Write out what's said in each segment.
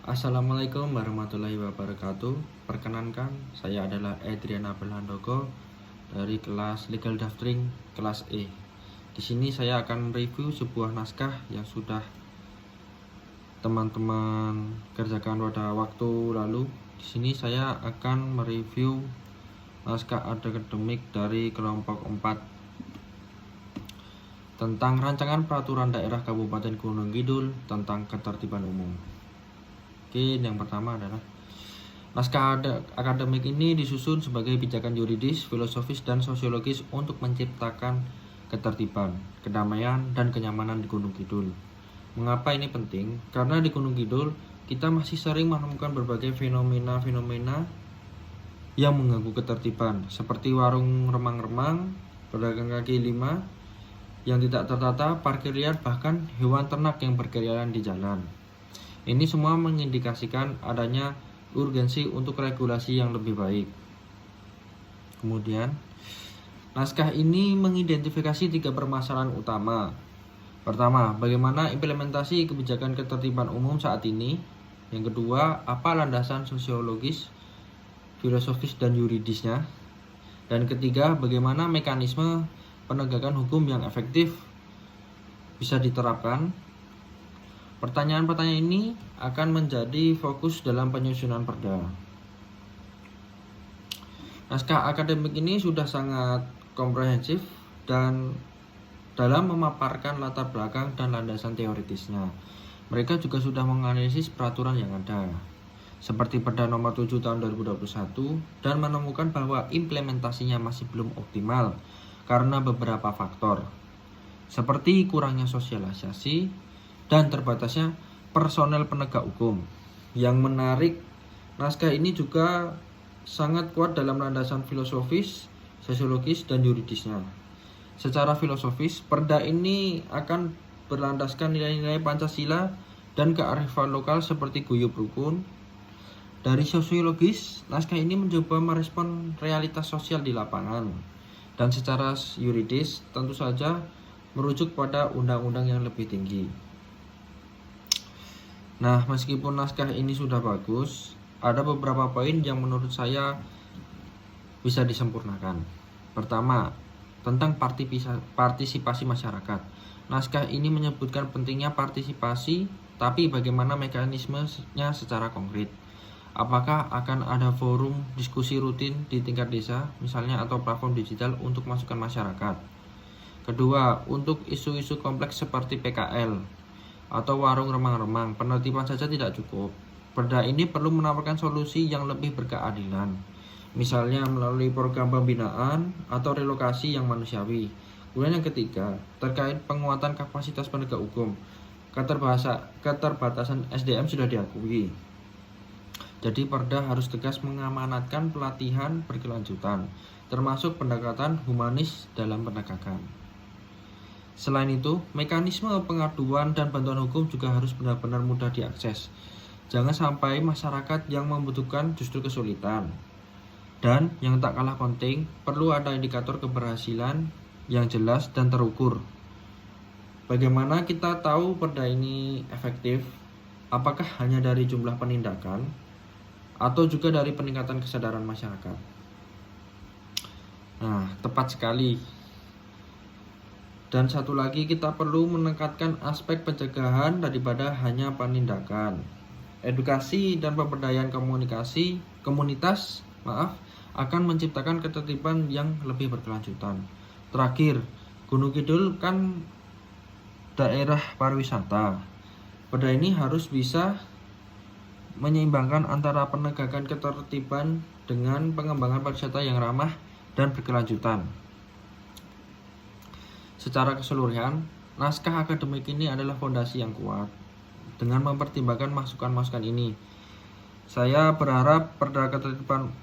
Assalamualaikum warahmatullahi wabarakatuh. Perkenankan, saya adalah Edriana Belhandoko dari kelas Legal Drafting kelas E. Di sini saya akan mereview sebuah naskah yang sudah teman-teman kerjakan pada waktu lalu. Di sini saya akan mereview naskah akademik dari kelompok 4 tentang rancangan peraturan daerah Kabupaten Gunung Kidul tentang ketertiban umum. Oke, yang pertama adalah naskah akademik ini disusun sebagai pijakan yuridis, filosofis, dan sosiologis untuk menciptakan ketertiban, kedamaian, dan kenyamanan di Gunung Kidul. Mengapa ini penting? Karena di Gunung Kidul kita masih sering menemukan berbagai fenomena-fenomena yang mengganggu ketertiban, seperti warung remang-remang, pedagang kaki lima yang tidak tertata, parkir liar, bahkan hewan ternak yang berkeliaran di jalan. Ini semua mengindikasikan adanya urgensi untuk regulasi yang lebih baik. Kemudian, naskah ini mengidentifikasi 3 permasalahan utama. Pertama, bagaimana implementasi kebijakan ketertiban umum saat ini. Yang kedua, apa landasan sosiologis, filosofis, dan yuridisnya. Dan ketiga, bagaimana mekanisme penegakan hukum yang efektif bisa diterapkan. Pertanyaan-pertanyaan ini akan menjadi fokus dalam penyusunan perda. Naskah akademik ini sudah sangat komprehensif dan dalam memaparkan latar belakang dan landasan teoritisnya. Mereka juga sudah menganalisis peraturan yang ada, seperti Perda Nomor 7 Tahun 2021, dan menemukan bahwa implementasinya masih belum optimal karena beberapa faktor, seperti kurangnya sosialisasi dan terbatasnya personel penegak hukum. Yang menarik, naskah ini juga sangat kuat dalam landasan filosofis, sosiologis, dan yuridisnya. Secara filosofis, perda ini akan berlandaskan nilai-nilai Pancasila dan kearifan lokal seperti guyub rukun. Dari sosiologis, naskah ini mencoba merespon realitas sosial di lapangan. Dan secara yuridis, tentu saja merujuk pada undang-undang yang lebih tinggi. Nah, meskipun naskah ini sudah bagus, ada beberapa poin yang menurut saya bisa disempurnakan. Pertama, tentang partisipasi masyarakat. Naskah ini menyebutkan pentingnya partisipasi, tapi bagaimana mekanismenya secara konkret. Apakah akan ada forum diskusi rutin di tingkat desa, misalnya, atau platform digital untuk masukan masyarakat. Kedua, untuk isu-isu kompleks seperti PKL atau warung remang-remang, penertiban saja tidak cukup. Perda ini perlu menawarkan solusi yang lebih berkeadilan, misalnya melalui program pembinaan atau relokasi yang manusiawi. Kemudian yang ketiga, terkait penguatan kapasitas penegak hukum. Keterbatasan SDM sudah diakui. Jadi perda harus tegas mengamanatkan pelatihan berkelanjutan, termasuk pendekatan humanis dalam penegakan. Selain itu, mekanisme pengaduan dan bantuan hukum juga harus benar-benar mudah diakses. Jangan sampai masyarakat yang membutuhkan justru kesulitan. Dan yang tak kalah penting, perlu ada indikator keberhasilan yang jelas dan terukur. Bagaimana kita tahu perda ini efektif? Apakah hanya dari jumlah penindakan atau juga dari peningkatan kesadaran masyarakat? Nah, tepat sekali. Dan satu lagi, kita perlu menekankan aspek pencegahan daripada hanya penindakan. Edukasi dan pemberdayaan komunitas akan menciptakan ketertiban yang lebih berkelanjutan. Terakhir, Gunung Kidul kan daerah pariwisata. Perda ini harus bisa menyeimbangkan antara penegakan ketertiban dengan pengembangan pariwisata yang ramah dan berkelanjutan. Secara keseluruhan, naskah akademik ini adalah fondasi yang kuat. Dengan mempertimbangkan masukan-masukan ini, saya berharap Perda Ketertiban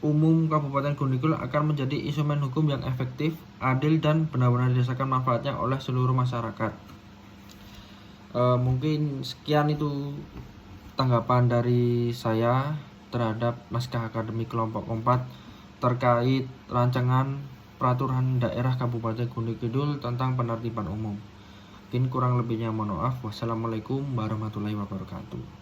Umum Kabupaten Gunung Kidul akan menjadi instrumen hukum yang efektif, adil, dan benar-benar dirasakan manfaatnya oleh seluruh masyarakat. Mungkin sekian itu tanggapan dari saya terhadap naskah akademik kelompok 4 terkait rancangan peraturan daerah Kabupaten Gunung Kidul tentang penertiban umum. Mungkin kurang lebihnya mohon maaf. Wassalamualaikum warahmatullahi wabarakatuh.